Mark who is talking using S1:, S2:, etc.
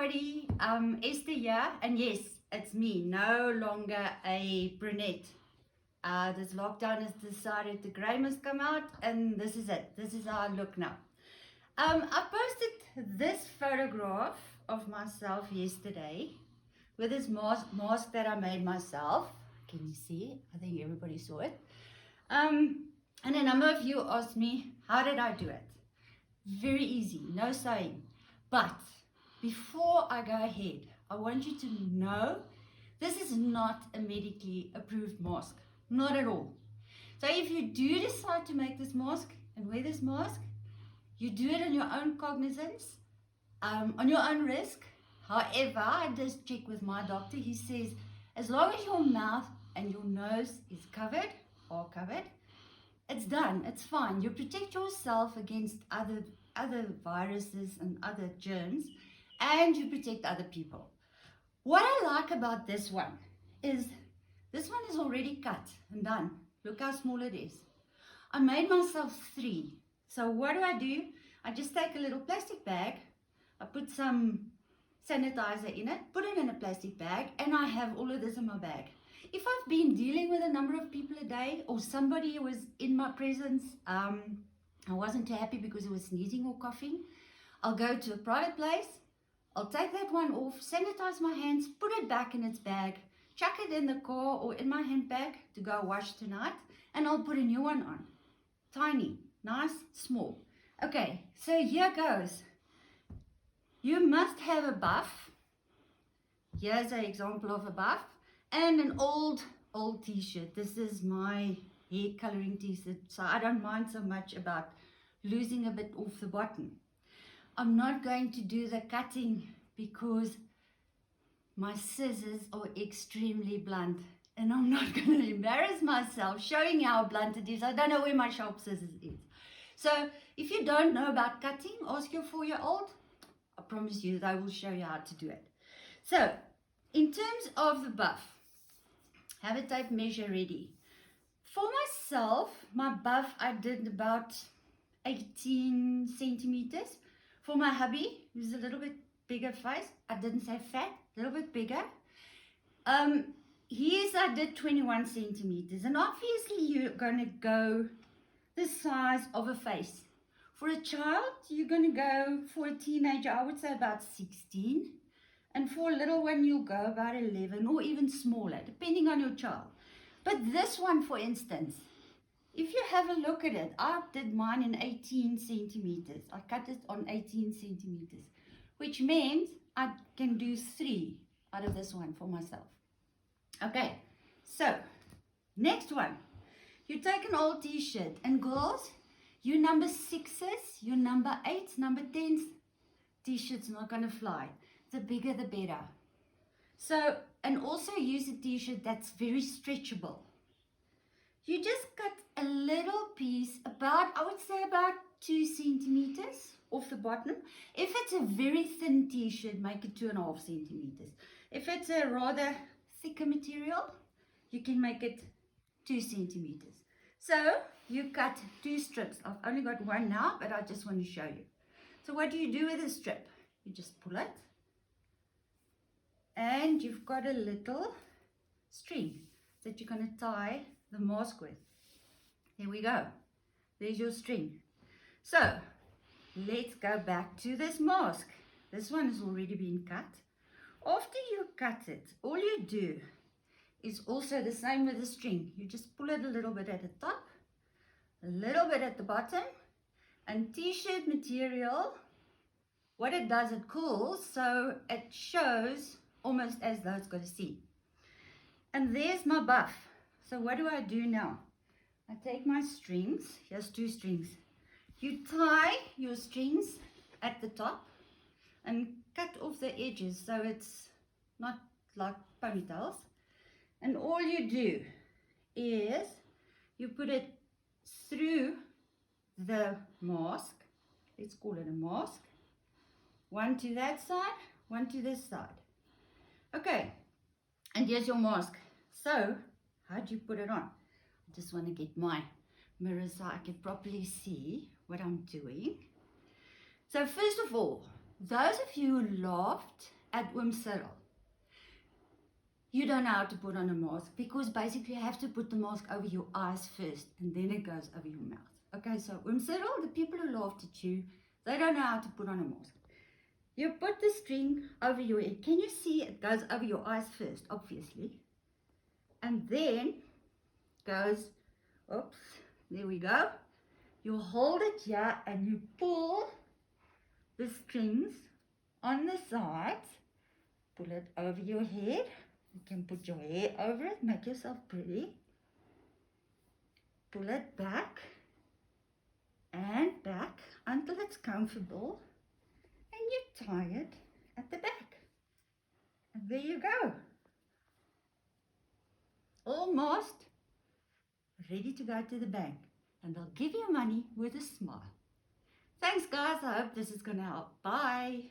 S1: everybody, Esther here, and yes, it's me, no longer a brunette. This lockdown has decided the grey must come out, and this is it. This is how I look now. I posted this photograph of myself yesterday with this mask that I made myself. Can you see it? I think everybody saw it. And a number of you asked me, how did I do it? Very easy, no sewing. But before I go ahead, I want you to know this is not a medically approved mask, not at all. So if you do decide to make this mask and wear this mask, you do it on your own cognizance, on your own risk. However, I just check with my doctor. He says, as long as your mouth and your nose is covered, it's done, it's fine. You protect yourself against other viruses and other germs, and you protect other people. What I like about this one is already cut and done. Look how small it is. I made myself 3. So what do? I just take a little plastic bag, I put some sanitizer in it, put it in a plastic bag, and I have all of this in my bag. If I've been dealing with a number of people a day, or somebody was in my presence, I wasn't too happy because it was sneezing or coughing, I'll go to a private place, I'll take that one off, sanitize my hands, put it back in its bag, chuck it in the car or in my handbag to go wash tonight, and I'll put a new one on. Tiny, nice, small. Okay, so here goes. You must have a buff. Here's an example of a buff. And an old t-shirt. This is my hair coloring t-shirt, so I don't mind so much about losing a bit off the bottom. I'm not going to do the cutting because my scissors are extremely blunt, and I'm not going to embarrass myself showing how blunt it is. I don't know where my sharp scissors is. So if you don't know about cutting, ask your 4-year-old. I promise you they will show you how to do it. So in terms of the buff, have a tape measure ready. For myself, my buff, I did about 18 centimeters. For my hubby, who's a little bit bigger face, I didn't say fat, a little bit bigger. His I did 21 centimeters. And obviously you're going to go the size of a face. For a child, you're going to go, for a teenager, I would say about 16. And for a little one, you'll go about 11 or even smaller, depending on your child. But this one, for instance, if you have a look at it, I did mine in 18 centimeters. I cut it on 18 centimeters, which means I can do 3 out of this one for myself. Okay, so next one. You take an old t-shirt, and girls, your number 6s, your number 8s, number 10s, t-shirt's not going to fly. The bigger the better. So, and also use a t-shirt that's very stretchable. You just cut a little piece, about, I would say about 2 centimeters off the bottom. If it's a very thin t-shirt, make it 2.5 centimeters. If it's a rather thicker material, you can make it 2 centimeters. So you cut 2 strips. I've only got one now, but I just want to show you. So what do you do with a strip? You just pull it, and you've got a little string that you're going to tie the mask with. There we go. There's your string. So let's go back to this mask. This one has already been cut. After you cut it, all you do is also the same with the string. You just pull it a little bit at the top, a little bit at the bottom, and t-shirt material, what it does, it cools, so it shows almost as though it's got a seam. And there's my buff. So what do I do now? I take my strings. Here's 2 strings. You tie your strings at the top and cut off the edges so it's not like ponytails. And all you do is you put it through the mask. Let's call it a mask. One to that side, one to this side. Okay, and here's your mask. So, how do you put it on? I just want to get my mirror so I can properly see what I'm doing. So first of all, those of you who laughed at Oom Cyril, you don't know how to put on a mask, because basically you have to put the mask over your eyes first and then it goes over your mouth. Okay, so Oom Cyril, the people who laughed at you, they don't know how to put on a mask. You put the string over your head. Can you see it goes over your eyes first, obviously. And then goes, oops, there we go. You hold it here and you pull the strings on the sides. Pull it over your head. You can put your hair over it, make yourself pretty. Pull it back and back until it's comfortable. And you tie it at the back. And there you go. Almost ready to go to the bank. And they'll give you money with a smile. Thanks guys, I hope this is going to help. Bye.